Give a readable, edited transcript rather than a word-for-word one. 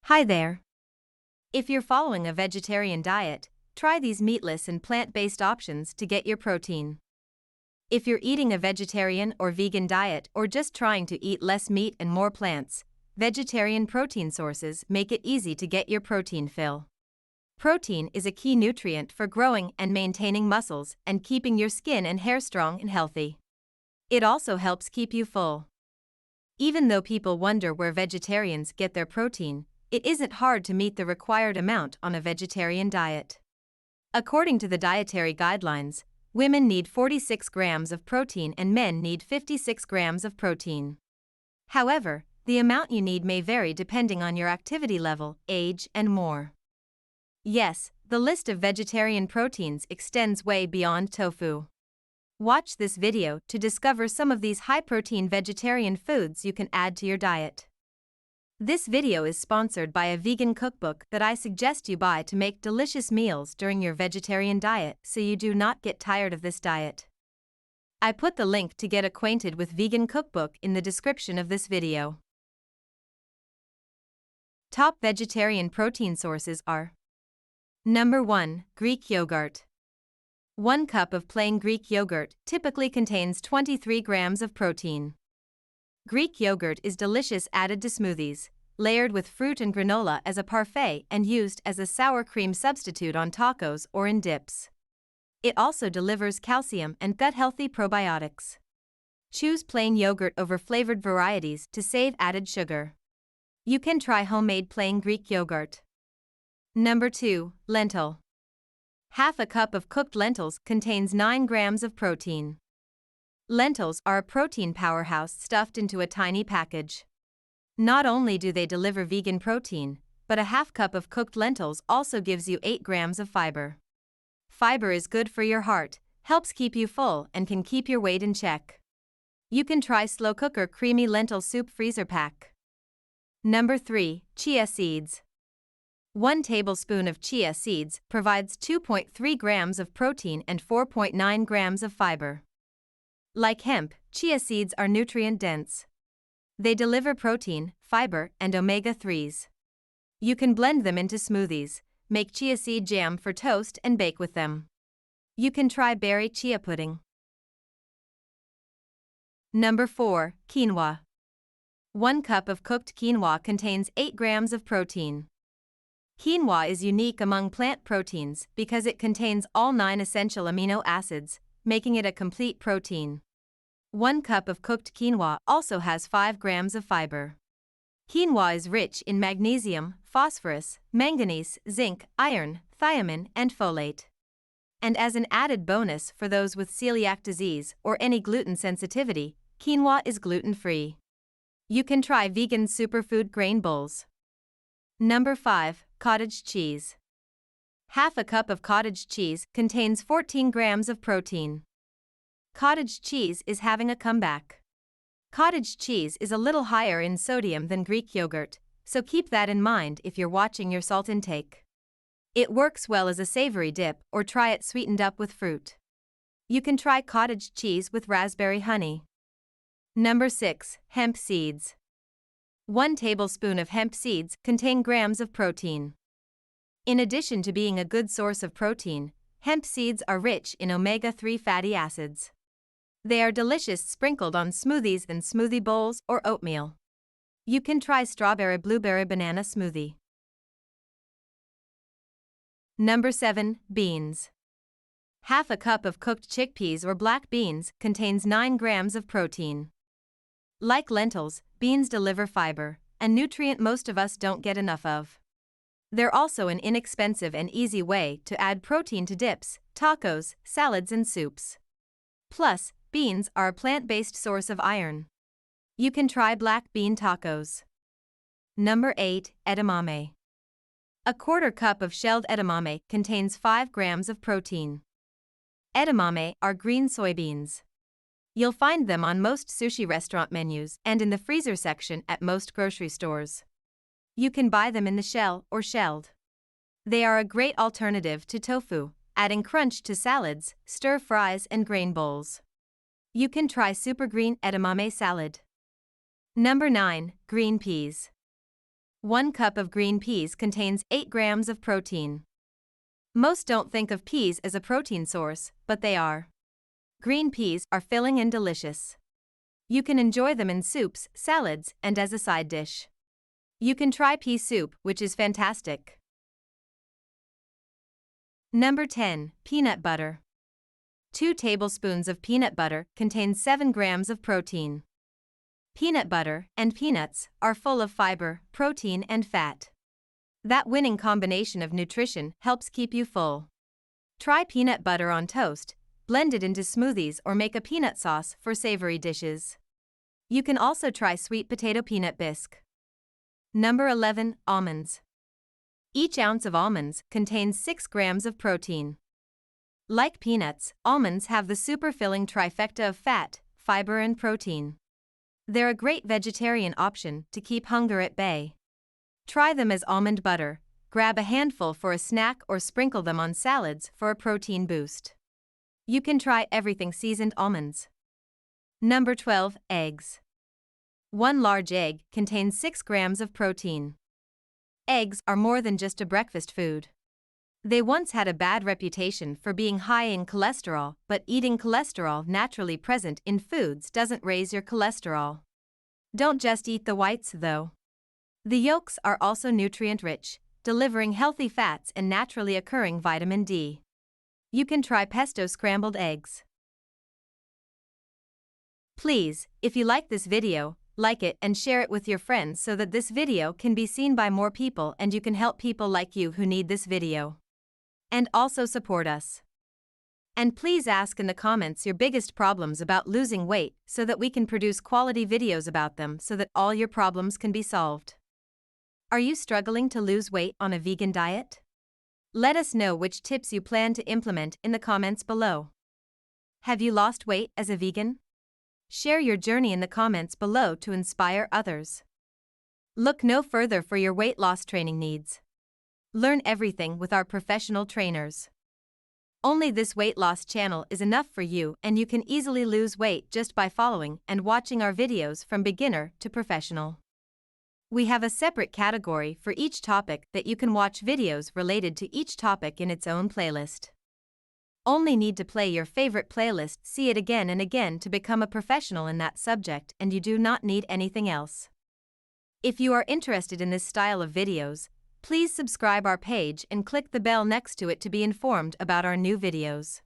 Hi there. If you're following a vegetarian diet, try these meatless and plant-based options to get your protein. If you're eating a vegetarian or vegan diet or just trying to eat less meat and more plants, vegetarian protein sources make it easy to get your protein fill. Protein is a key nutrient for growing and maintaining muscles and keeping your skin and hair strong and healthy. It also helps keep you full. Even though people wonder where vegetarians get their protein, it isn't hard to meet the required amount on a vegetarian diet. According to the Dietary Guidelines, women need 46 grams of protein and men need 56 grams of protein. However, the amount you need may vary depending on your activity level, age, and more. Yes, the list of vegetarian proteins extends way beyond tofu. Watch this video to discover some of these high-protein vegetarian foods you can add to your diet. This video is sponsored by a vegan cookbook that I suggest you buy to make delicious meals during your vegetarian diet so you do not get tired of this diet. I put the link to get acquainted with vegan cookbook in the description of this video. Top vegetarian protein sources are: Number 1. Greek yogurt. 1 cup of plain Greek yogurt typically contains 23 grams of protein. Greek yogurt is delicious added to smoothies, layered with fruit and granola as a parfait and used as a sour cream substitute on tacos or in dips. It also delivers calcium and gut-healthy probiotics. Choose plain yogurt over flavored varieties to save added sugar. You can try homemade plain Greek yogurt. Number 2. Lentil. Half a cup of cooked lentils contains 9 grams of protein. Lentils are a protein powerhouse stuffed into a tiny package. Not only do they deliver vegan protein, but a half cup of cooked lentils also gives you 8 grams of fiber. Fiber is good for your heart, helps keep you full, and can keep your weight in check. You can try slow cooker creamy lentil soup freezer pack. Number 3. Chia seeds. 1 tablespoon of chia seeds provides 2.3 grams of protein and 4.9 grams of fiber. Like hemp, chia seeds are nutrient-dense. They deliver protein, fiber, and omega-3s. You can blend them into smoothies, make chia seed jam for toast and bake with them. You can try berry chia pudding. Number 4. Quinoa. 1 cup of cooked quinoa contains 8 grams of protein. Quinoa is unique among plant proteins because it contains all 9 essential amino acids, making it a complete protein. 1 cup of cooked quinoa also has 5 grams of fiber. Quinoa is rich in magnesium, phosphorus, manganese, zinc, iron, thiamine, and folate. And as an added bonus for those with celiac disease or any gluten sensitivity, quinoa is gluten-free. You can try vegan superfood grain bowls. Number 5. Cottage cheese. Half a cup of cottage cheese contains 14 grams of protein. Cottage cheese is having a comeback. Cottage cheese is a little higher in sodium than Greek yogurt, so keep that in mind if you're watching your salt intake. It works well as a savory dip or try it sweetened up with fruit. You can try cottage cheese with raspberry honey. Number 6. Hemp seeds. 1 tablespoon of hemp seeds contain grams of protein. In addition to being a good source of protein, hemp seeds are rich in omega-3 fatty acids. They are delicious sprinkled on smoothies and smoothie bowls or oatmeal. You can try strawberry blueberry banana smoothie. Number 7. Beans. Half a cup of cooked chickpeas or black beans contains 9 grams of protein. Like lentils, beans deliver fiber, a nutrient most of us don't get enough of. They're also an inexpensive and easy way to add protein to dips, tacos, salads, and soups. Plus, beans are a plant-based source of iron. You can try black bean tacos. Number 8. Edamame. A quarter cup of shelled edamame contains 5 grams of protein. Edamame are green soybeans. You'll find them on most sushi restaurant menus and in the freezer section at most grocery stores. You can buy them in the shell or shelled. They are a great alternative to tofu, adding crunch to salads, stir fries, and grain bowls. You can try super green edamame salad. Number 9. Green peas. 1 cup of green peas contains 8 grams of protein. Most don't think of peas as a protein source, but they are. Green peas are filling and delicious. You can enjoy them in soups, salads, and as a side dish. You can try pea soup, which is fantastic. Number 10. Peanut butter. 2 tablespoons of peanut butter contain 7 grams of protein. Peanut butter and peanuts are full of fiber, protein, and fat. That winning combination of nutrition helps keep you full. Try peanut butter on toast, blend it into smoothies, or make a peanut sauce for savory dishes. You can also try sweet potato peanut bisque. Number 11. Almonds. Each ounce of almonds contains 6 grams of protein. Like peanuts, almonds have the super-filling trifecta of fat, fiber, and protein. They're a great vegetarian option to keep hunger at bay. Try them as almond butter, grab a handful for a snack, or sprinkle them on salads for a protein boost. You can try everything seasoned almonds. Number 12. Eggs. 1 large egg contains 6 grams of protein. Eggs are more than just a breakfast food. They once had a bad reputation for being high in cholesterol, but eating cholesterol naturally present in foods doesn't raise your cholesterol. Don't just eat the whites, though. The yolks are also nutrient-rich, delivering healthy fats and naturally occurring vitamin D. You can try pesto scrambled eggs. Please, if you like this video, like it and share it with your friends so that this video can be seen by more people and you can help people like you who need this video. And also support us. And please ask in the comments your biggest problems about losing weight so that we can produce quality videos about them so that all your problems can be solved. Are you struggling to lose weight on a vegan diet? Let us know which tips you plan to implement in the comments below. Have you lost weight as a vegan? Share your journey in the comments below to inspire others. Look no further for your weight loss training needs. Learn everything with our professional trainers. Only this weight loss channel is enough for you, and you can easily lose weight just by following and watching our videos from beginner to professional. We have a separate category for each topic that you can watch videos related to each topic in its own playlist. Only need to play your favorite playlist, see it again and again to become a professional in that subject, and you do not need anything else. If you are interested in this style of videos, please subscribe our page and click the bell next to it to be informed about our new videos.